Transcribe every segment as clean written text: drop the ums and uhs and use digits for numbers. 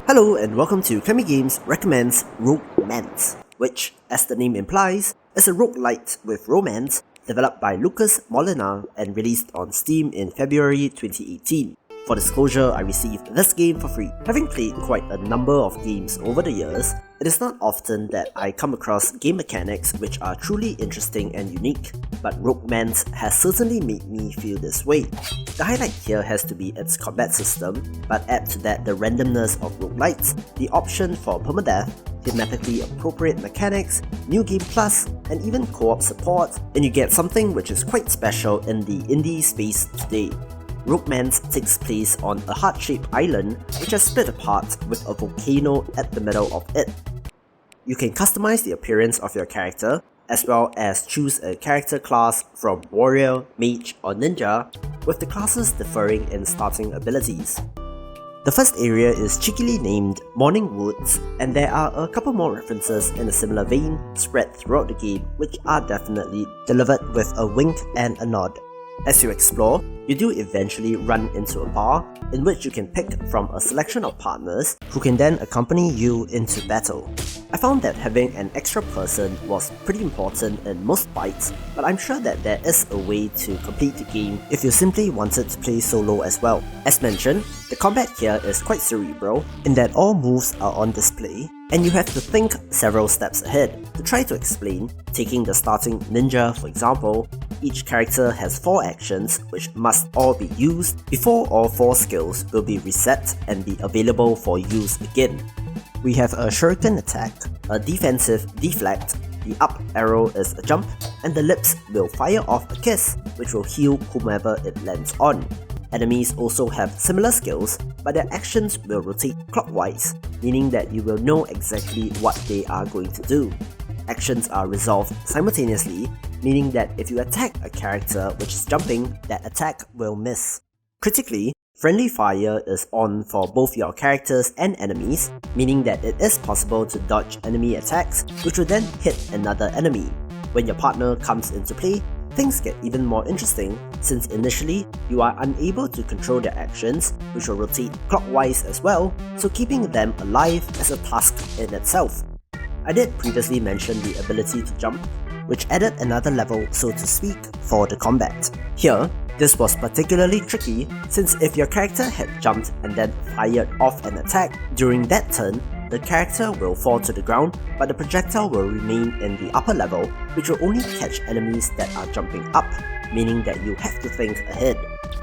Hello and welcome to Clemmy Games recommends Roguemance, which, as the name implies, is a roguelite with romance developed by Lucas Molina and released on Steam in February 2018. For disclosure, I received this game for free. Having played quite a number of games over the years, it is not often that I come across game mechanics which are truly interesting and unique, but Roguemance has certainly made me feel this way. The highlight here has to be its combat system, but add to that the randomness of roguelites, the option for permadeath, thematically appropriate mechanics, new game plus, and even co-op support, and you get something which is quite special in the indie space today. Roguemance takes place on a heart-shaped island which is split apart with a volcano at the middle of it. You can customize the appearance of your character, as well as choose a character class from warrior, mage, or ninja, with the classes differing in starting abilities. The first area is cheekily named Morning Woods, and there are a couple more references in a similar vein spread throughout the game which are definitely delivered with a wink and a nod. As you explore, you do eventually run into a bar in which you can pick from a selection of partners who can then accompany you into battle. I found that having an extra person was pretty important in most fights, but I'm sure that there is a way to complete the game if you simply wanted to play solo as well. As mentioned, the combat here is quite cerebral in that all moves are on display, and you have to think several steps ahead. To try to explain, taking the starting ninja for example, each character has 4 actions which must all be used before all 4 skills will be reset and be available for use again. We have a shuriken attack, a defensive deflect, the up arrow is a jump, and the lips will fire off a kiss which will heal whomever it lands on. Enemies also have similar skills, but their actions will rotate clockwise, meaning that you will know exactly what they are going to do. Actions are resolved simultaneously, meaning that if you attack a character which is jumping, that attack will miss. Critically, friendly fire is on for both your characters and enemies, meaning that it is possible to dodge enemy attacks, which will then hit another enemy. When your partner comes into play, things get even more interesting, since initially, you are unable to control their actions, which will rotate clockwise as well, so keeping them alive is a task in itself. I did previously mention the ability to jump, which added another level, so to speak, for the combat. Here, this was particularly tricky since if your character had jumped and then fired off an attack, during that turn, the character will fall to the ground, but the projectile will remain in the upper level, which will only catch enemies that are jumping up, meaning that you have to think ahead.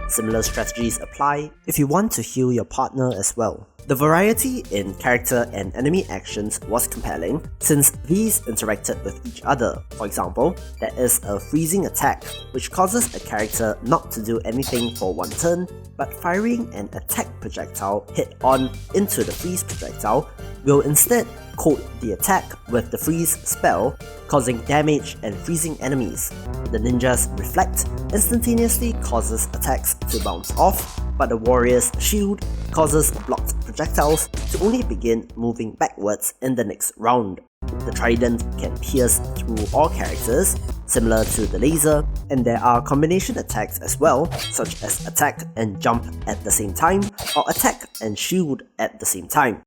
Similar strategies apply if you want to heal your partner as well. The variety in character and enemy actions was compelling since these interacted with each other. For example, there is a freezing attack which causes a character not to do anything for one turn, but firing an attack projectile hit on into the freeze projectile will instead coat the attack with the freeze spell, causing damage and freezing enemies. The ninja's reflect instantaneously causes attacks to bounce off, but the warrior's shield causes blocked projectiles to only begin moving backwards in the next round. The trident can pierce through all characters, similar to the laser, and there are combination attacks as well, such as attack and jump at the same time, or attack and shield at the same time.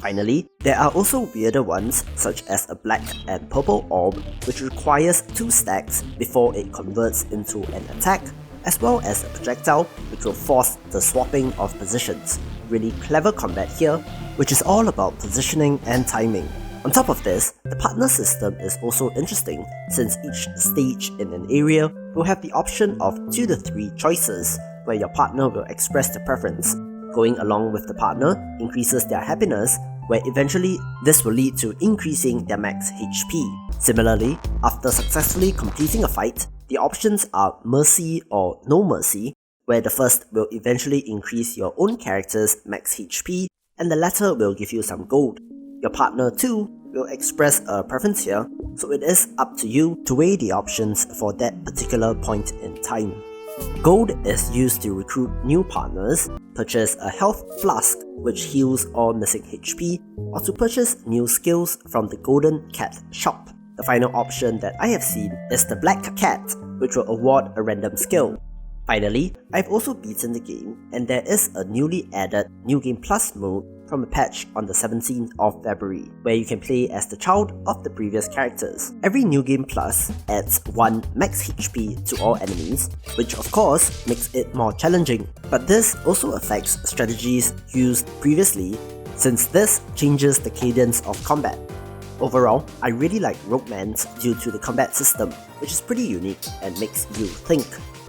Finally, there are also weirder ones, such as a black and purple orb, which requires 2 stacks before it converts into an attack, as well as a projectile which will force the swapping of positions. Really clever combat here, which is all about positioning and timing. On top of this, the partner system is also interesting since each stage in an area will have the option of 2 to 3 choices, where your partner will express their preference. Going along with the partner increases their happiness, where eventually this will lead to increasing their max HP. Similarly, after successfully completing a fight, the options are Mercy or No Mercy, where the first will eventually increase your own character's max HP, and the latter will give you some gold. Your partner too will express a preference here, so it is up to you to weigh the options for that particular point in time. Gold is used to recruit new partners, purchase a health flask which heals all missing HP, or to purchase new skills from the Golden Cat shop. The final option that I have seen is the Black Cat, which will award a random skill. Finally, I've also beaten the game, and there is a newly added New Game Plus mode from a patch on the 17th of February, where you can play as the child of the previous characters. Every New Game Plus adds 1 max HP to all enemies, which of course makes it more challenging. But this also affects strategies used previously, since this changes the cadence of combat. Overall, I really like Roguemance due to the combat system, which is pretty unique and makes you think.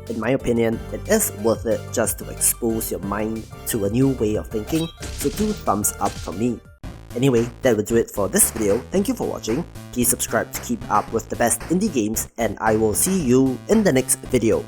In my opinion, it is worth it just to expose your mind to a new way of thinking, so 2 thumbs up from me. Anyway, that will do it for this video. Thank you for watching. Please subscribe to keep up with the best indie games, and I will see you in the next video.